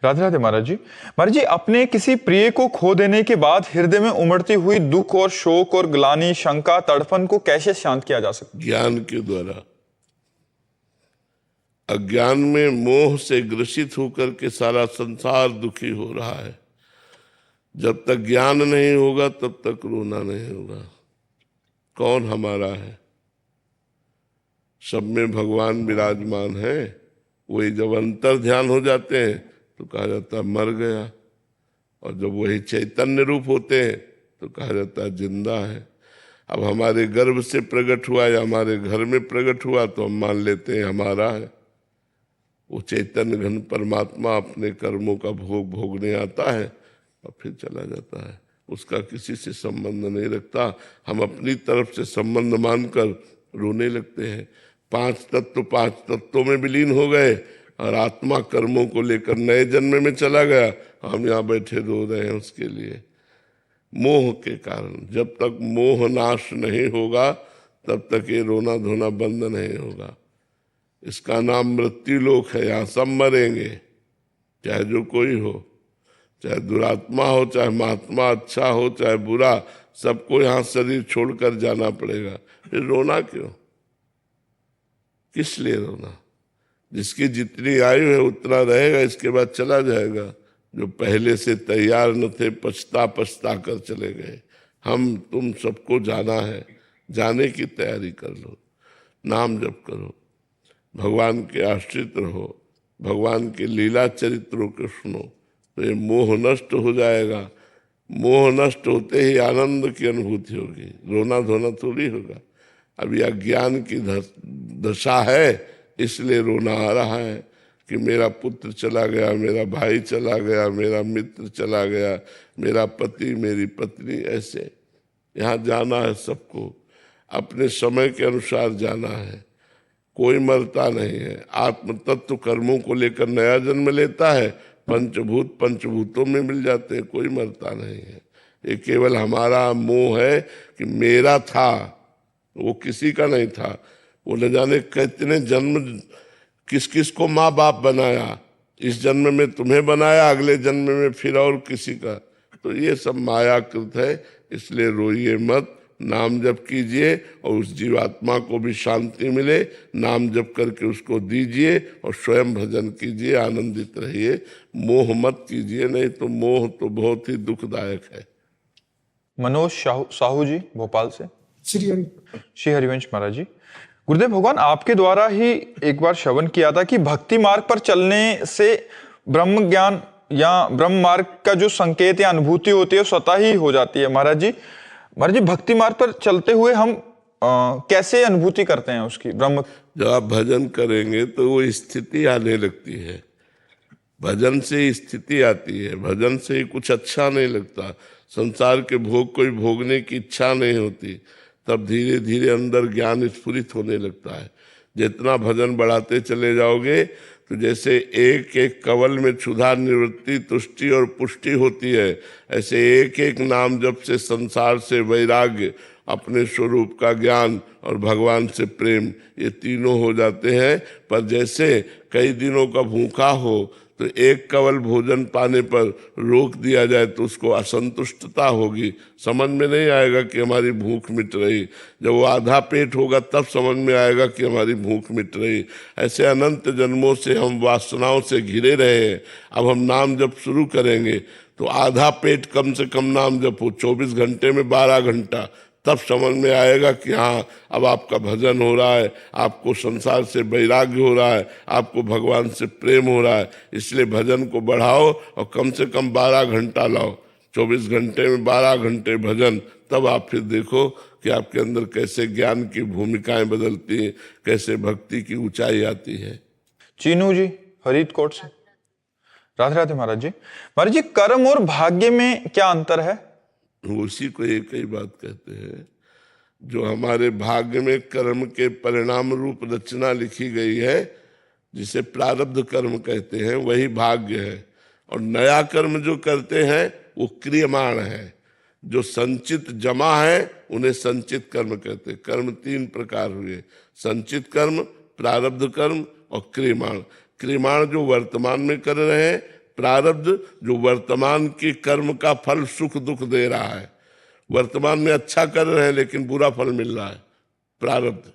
राधे राधे महाराज जी। महाराज जी, अपने किसी प्रिय को खो देने के बाद हृदय में उमड़ती हुई दुख और शोक और ग्लानि, शंका, तड़फन को कैसे शांत किया जा सकता है? ज्ञान के द्वारा। अज्ञान में मोह से ग्रसित होकर के सारा संसार दुखी हो रहा है। जब तक ज्ञान नहीं होगा तब तक रोना नहीं होगा। कौन हमारा है? सब में भगवान विराजमान है। वही जब अंतर ध्यान हो जाते हैं तो कहा जाता है मर गया, और जब वही चैतन्य रूप होते हैं तो कहा जाता है जिंदा है। अब हमारे गर्भ से प्रकट हुआ या हमारे घर में प्रकट हुआ तो हम मान लेते हैं हमारा है। वो चैतन्य घन परमात्मा अपने कर्मों का भोग भोगने आता है और फिर चला जाता है। उसका किसी से संबंध नहीं रखता। हम अपनी तरफ से संबंध मानकर रोने लगते हैं। पांच तत्वों में विलीन हो गए और आत्मा कर्मों को लेकर नए जन्म में चला गया। हम यहाँ बैठे रो रहे हैं उसके लिए, मोह के कारण। जब तक मोह नाश नहीं होगा तब तक ये रोना धोना बंद नहीं होगा। इसका नाम मृत्यु लोक है। यहाँ सब मरेंगे, चाहे जो कोई हो, चाहे दुरात्मा हो, चाहे महात्मा अच्छा हो, चाहे बुरा, सबको यहाँ शरीर छोड़कर जाना पड़ेगा। फिर रोना क्यों? किस लिए रोना? जिसकी जितनी आयु है उतना रहेगा, इसके बाद चला जाएगा। जो पहले से तैयार न थे पछता कर चले गए। हम तुम सबको जाना है, जाने की तैयारी कर लो, नाम जप करो, भगवान के आश्रित रहो, भगवान के लीला चरित्रों को सुनो, तो ये मोह नष्ट हो जाएगा। मोह नष्ट होते ही आनंद की अनुभूति होगी, रोना धोना थोड़ी होगा। अभी अज्ञान की दशा है, इसलिए रोना आ रहा है कि मेरा पुत्र चला गया, मेरा भाई चला गया, मेरा मित्र चला गया, मेरा पति, मेरी पत्नी। ऐसे यहाँ जाना है सबको, अपने समय के अनुसार जाना है। कोई मरता नहीं है। आत्म तत्व कर्मों को लेकर नया जन्म लेता है, पंचभूत पंचभूतों में मिल जाते हैं, कोई मरता नहीं है। ये केवल हमारा मोह है कि मेरा था, वो किसी का नहीं था। वो न जाने कितने जन्म किस किस को माँ बाप बनाया, इस जन्म में तुम्हें बनाया, अगले जन्म में फिर और किसी का। तो ये सब मायाकृत है, इसलिए रोइए मत, नाम जप कीजिए और उस जीवात्मा को भी शांति मिले। नाम जप करके उसको दीजिए और स्वयं भजन कीजिए, आनंदित रहिए। मोह मत कीजिए, नहीं तो मोह तो बहुत ही दुखदायक है। मनोज साहू जी भोपाल से। श्री हरिवंश महाराज जी, गुरुदेव भगवान आपके द्वारा ही एक बार श्रवण किया था कि भक्ति मार्ग पर चलने से ब्रह्म ज्ञान या ब्रह्म मार्ग का जो संकेत या अनुभूति होती है स्वतः ही हो जाती है। महाराज जी, भक्ति मार्ग पर चलते हुए हम कैसे अनुभूति करते हैं उसकी ब्रह्म? जब आप भजन करेंगे तो वो स्थिति आने लगती है। भजन से स्थिति आती है, भजन से ही कुछ अच्छा नहीं लगता। संसार के भोग कोई भोगने की इच्छा नहीं होती। तब धीरे धीरे अंदर ज्ञान स्फुरित होने लगता है। जितना भजन बढ़ाते चले जाओगे तो जैसे एक एक कवल में क्षुधा, निवृत्ति, तुष्टि और पुष्टि होती है, ऐसे एक एक नाम जप से संसार से वैराग्य, अपने स्वरूप का ज्ञान और भगवान से प्रेम, ये तीनों हो जाते हैं। पर जैसे कई दिनों का भूखा हो तो एक कवल भोजन पाने पर रोक दिया जाए तो उसको असंतुष्टता होगी, समझ में नहीं आएगा कि हमारी भूख मिट रही। जब वो आधा पेट होगा तब समझ में आएगा कि हमारी भूख मिट रही। ऐसे अनंत जन्मों से हम वासनाओं से घिरे रहे हैं। अब हम नाम जप शुरू करेंगे तो आधा पेट कम से कम नाम जप हो, 24 घंटे में 12 घंटा, तब समझ में आएगा कि हाँ अब आपका भजन हो रहा है, आपको संसार से वैराग्य हो रहा है, आपको भगवान से प्रेम हो रहा है। इसलिए भजन को बढ़ाओ और कम से कम 12 घंटा लाओ, 24 घंटे में 12 घंटे भजन। तब आप फिर देखो कि आपके अंदर कैसे ज्ञान की भूमिकाएं बदलती हैं, कैसे भक्ति की ऊंचाई आती है। चीनू जी फरीदकोट से। राधे राधे महाराज जी। महाराज जी, कर्म और भाग्य में क्या अंतर है? उसी को एक ही बात कहते हैं। जो हमारे भाग्य में कर्म के परिणाम रूप रचना लिखी गई है, जिसे प्रारब्ध कर्म कहते हैं, वही भाग्य है। और नया कर्म जो करते हैं वो क्रियमाण है। जो संचित जमा है उन्हें संचित कर्म कहते हैं। कर्म 3 प्रकार हुए, संचित कर्म, प्रारब्ध कर्म और क्रियमाण। क्रियमाण जो वर्तमान में कर रहे हैं, प्रारब्ध जो वर्तमान के कर्म का फल सुख दुख दे रहा है। वर्तमान में अच्छा कर रहे हैं लेकिन बुरा फल मिल रहा है, प्रारब्ध।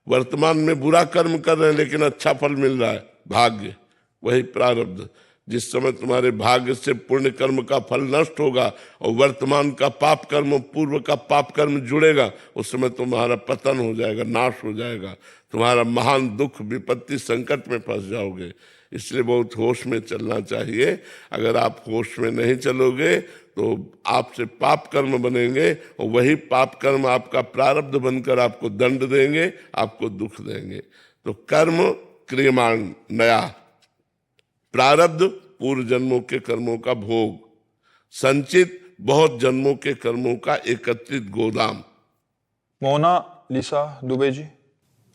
वर्तमान में बुरा कर्म कर रहे हैं लेकिन अच्छा फल मिल रहा है, भाग्य, वही प्रारब्ध। जिस समय तुम्हारे भाग्य से पुण्य कर्म का फल नष्ट होगा और वर्तमान का पाप कर्म, पूर्व का पाप कर्म जुड़ेगा, उस समय तुम्हारा पतन हो जाएगा, नाश हो जाएगा, तुम्हारा महान दुख विपत्ति संकट में फंस जाओगे। इसलिए बहुत होश में चलना चाहिए। अगर आप होश में नहीं चलोगे तो आपसे पाप कर्म बनेंगे और वही पाप कर्म आपका प्रारब्ध बनकर आपको दंड देंगे, आपको दुख देंगे। तो कर्म क्रियमाण नया, प्रारब्ध पूर्व जन्मों के कर्मों का भोग, संचित बहुत जन्मों के कर्मों का एकत्रित गोदाम। मोनालिसा दुबे जी,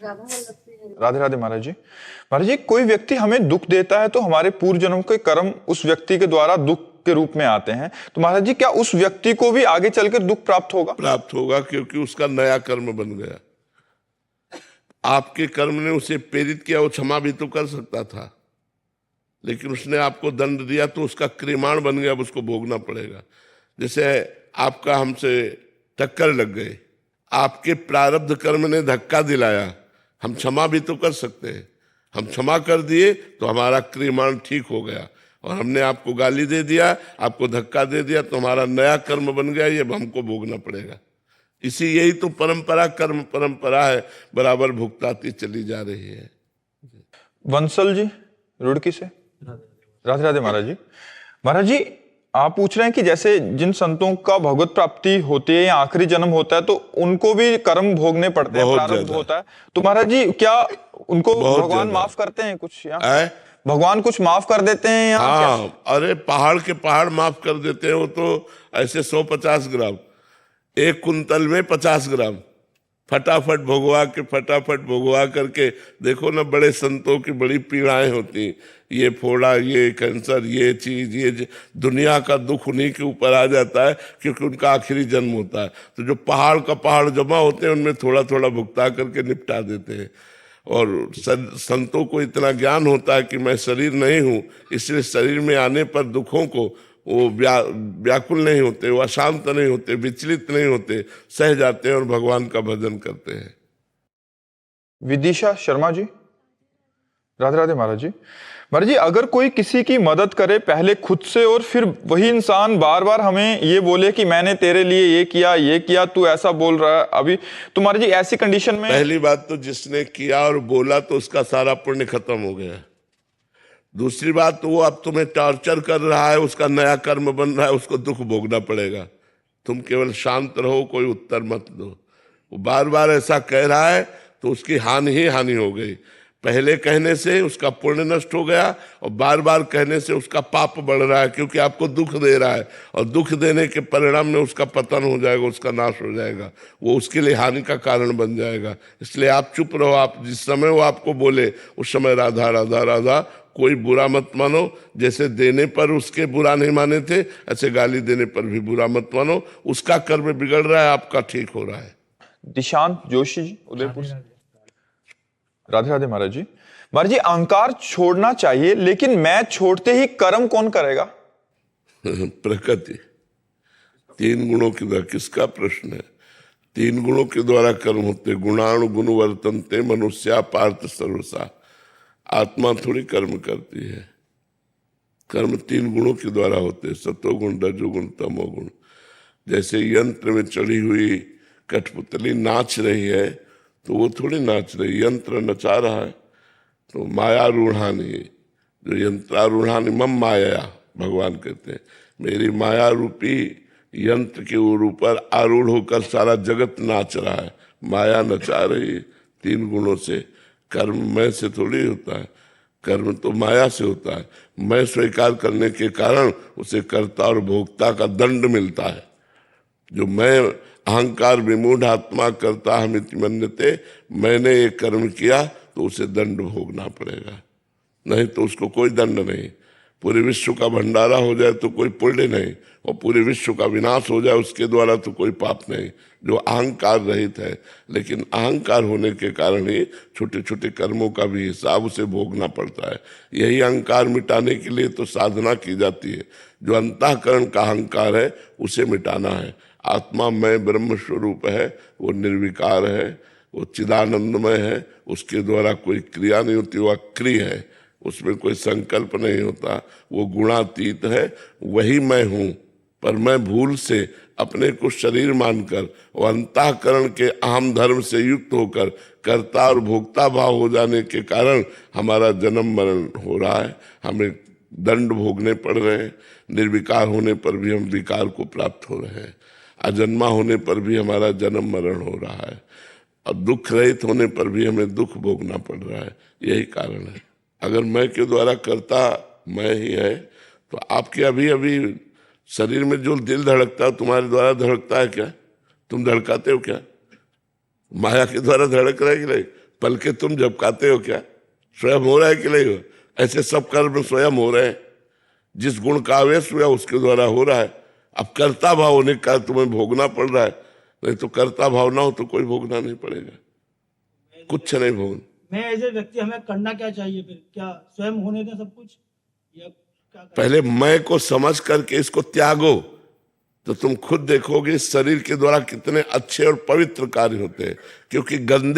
राधे राधे महाराज जी। महाराज जी, कोई व्यक्ति हमें दुख देता है तो हमारे पूर्व जन्म के कर्म उस व्यक्ति के द्वारा दुख के रूप में आते हैं, तो महाराज जी क्या उस व्यक्ति को भी आगे चलकर दुख प्राप्त होगा? प्राप्त होगा, क्योंकि उसका नया कर्म बन गया। आपके कर्म ने उसे प्रेरित किया, वो क्षमा भी तो कर सकता था, लेकिन उसने आपको दंड दिया तो उसका क्रियमाण बन गया, अब उसको भोगना पड़ेगा। जैसे आपका हमसे टक्कर लग गई, आपके प्रारब्ध कर्म ने धक्का दिलाया, हम क्षमा भी तो कर सकते हैं। हम क्षमा कर दिए तो हमारा क्रियमाण ठीक हो गया, और हमने आपको गाली दे दिया, आपको धक्का दे दिया तो हमारा नया कर्म बन गया, ये हमको भोगना पड़ेगा। यही तो परंपरा, कर्म परंपरा है, बराबर भुगताती चली जा रही है। वंसल जी रुड़की से, राधे राधे महाराज जी। महाराज जी, आप पूछ रहे हैं कि जैसे जिन संतों का भगवत प्राप्ति होती है या आखिरी जन्म होता है तो उनको भी कर्म भोगने पड़ते हैं, प्रारब्ध होता है, तो महाराज जी क्या उनको भगवान माफ करते हैं कुछ, या भगवान कुछ माफ कर देते हैं? हाँ, अरे पहाड़ के पहाड़ माफ कर देते हैं। वो तो ऐसे 150 ग्राम, 1 कुंतल में 50 ग्राम फटाफट भोगवा करके। देखो ना, बड़े संतों की बड़ी पीड़ाएं होती, ये फोड़ा, ये कैंसर, ये चीज, ये दुनिया का दुख उन्हीं के ऊपर आ जाता है, क्योंकि उनका आखिरी जन्म होता है। तो जो पहाड़ का पहाड़ जमा होते हैं उनमें थोड़ा थोड़ा भुगता करके निपटा देते हैं। और संतों को इतना ज्ञान होता है कि मैं शरीर नहीं हूँ, इसलिए शरीर में आने पर दुखों को वो व्याकुल नहीं होते, वो अशांत नहीं होते, विचलित नहीं होते, सह जाते हैं और भगवान का भजन करते हैं। विदिशा शर्मा जी, राधे राधे महाराज जी। महाराज जी, अगर कोई किसी की मदद करे पहले खुद से और फिर वही इंसान बार बार हमें ये बोले कि मैंने तेरे लिए ये किया, तू ऐसा बोल रहा है अभी, तो महाराज जी ऐसी कंडीशन में पहली बात तो जिसने किया और बोला तो उसका सारा पुण्य खत्म हो गया। दूसरी बात तो वो अब तुम्हें टॉर्चर कर रहा है, उसका नया कर्म बन रहा है, उसको दुख भोगना पड़ेगा। तुम केवल शांत रहो, कोई उत्तर मत दो। वो बार बार ऐसा कह रहा है तो उसकी हानि ही हानि हो गई। पहले कहने से उसका पुण्य नष्ट हो गया और बार बार कहने से उसका पाप बढ़ रहा है, क्योंकि आपको दुख दे रहा है, और दुख देने के परिणाम में उसका पतन हो जाएगा, उसका नाश हो जाएगा, वो उसके लिए हानि का कारण बन जाएगा। इसलिए आप चुप रहो। आप जिस समय वो आपको बोले उस समय राधा राधा राधा, कोई बुरा मत मानो। जैसे देने पर उसके बुरा नहीं माने थे, ऐसे गाली देने पर भी बुरा मत मानो। उसका कर्म बिगड़ रहा है, आपका ठीक हो रहा है। दिशांत जोशी जी, उदयपुर से, राधे राधे महाराज जी। महाराज जी, अहंकार छोड़ना चाहिए, लेकिन मैं छोड़ते ही कर्म कौन करेगा? प्रकृति। 3 गुणों के द्वारा, किसका प्रश्न है? 3 गुणों के द्वारा कर्म होते। गुणाणु गुण वर्तनते मनुष्या पार्थ सर्वसा। आत्मा थोड़ी कर्म करती है, कर्म 3 गुणों के द्वारा होते, सतोगुण, रजोगुण, तमोगुण। जैसे यंत्र में चढ़ी हुई कठपुतली नाच रही है तो वो थोड़ी नाच रही, यंत्र नचा रहा है। तो माया रूढ़ानी, जो यंत्रारूढ़ानी मम माया, भगवान कहते हैं मेरी माया रूपी यंत्र के ऊपर आरूढ़ होकर सारा जगत नाच रहा है, माया नचा रही। 3 गुणों से। कर्म मैं से थोड़ी होता है, कर्म तो माया से होता है। मैं स्वीकार करने के कारण उसे कर्ता और भोक्ता का दंड मिलता है। जो मैं अहंकार विमूढ़ आत्मा करता हमिति मन्यते, मैंने ये कर्म किया तो उसे दंड भोगना पड़ेगा, नहीं तो उसको कोई दंड नहीं। पूरे विश्व का भंडारा हो जाए तो कोई पुण्य नहीं, और पूरे विश्व का विनाश हो जाए उसके द्वारा तो कोई पाप नहीं, जो अहंकार रहित है। लेकिन अहंकार होने के कारण ही छोटे छोटे कर्मों का भी हिसाब उसे भोगना पड़ता है। यही अहंकार मिटाने के लिए तो साधना की जाती है। जो अंतःकरण का अहंकार है उसे मिटाना है। आत्मा में ब्रह्म स्वरूप है, वो निर्विकार है, वो चिदानंदमय है, उसके द्वारा कोई क्रिया नहीं होती, वो अक्रिय है, उसमें कोई संकल्प नहीं होता, वो गुणातीत है। वही मैं हूँ, पर मैं भूल से अपने को शरीर मानकर और अंतःकरण के अहम धर्म से युक्त होकर कर्ता और भोक्ता भाव हो जाने के कारण हमारा जन्म मरण हो रहा है, हमें दंड भोगने पड़ रहे हैं। निर्विकार होने पर भी हम विकार को प्राप्त हो रहे हैं, अजन्मा होने पर भी हमारा जन्म मरण हो रहा है, और दुख रहित होने पर भी हमें दुख भोगना पड़ रहा है। यही कारण है। अगर मैं के द्वारा करता मैं ही है, तो आपके अभी अभी शरीर में जो दिल धड़कता है तुम्हारे द्वारा धड़कता है क्या? तुम धड़काते हो क्या? माया के द्वारा धड़क रहा है कि नहीं? पलके तुम झपकाते हो क्या? स्वयं हो रहा है कि नहीं हो? ऐसे सब कर्म स्वयं हो रहे हैं। जिस गुण का आवेश हुआ उसके द्वारा हो रहा है। अब कर्ता भाव होने का तुम्हें भोगना पड़ रहा है, नहीं तो कर्ता भाव ना हो तो कोई भोगना नहीं पड़ेगा, कुछ नहीं भोगना। मैं एज ए व्यक्ति हमें करना क्या चाहिए फिर? क्या स्वयं होने दें सब कुछ, या क्या करें? पहले मैं को समझ करके इसको त्यागो, तो तुम खुद देखोगे इस शरीर के द्वारा कितने अच्छे और पवित्र कार्य होते हैं। क्योंकि गंदे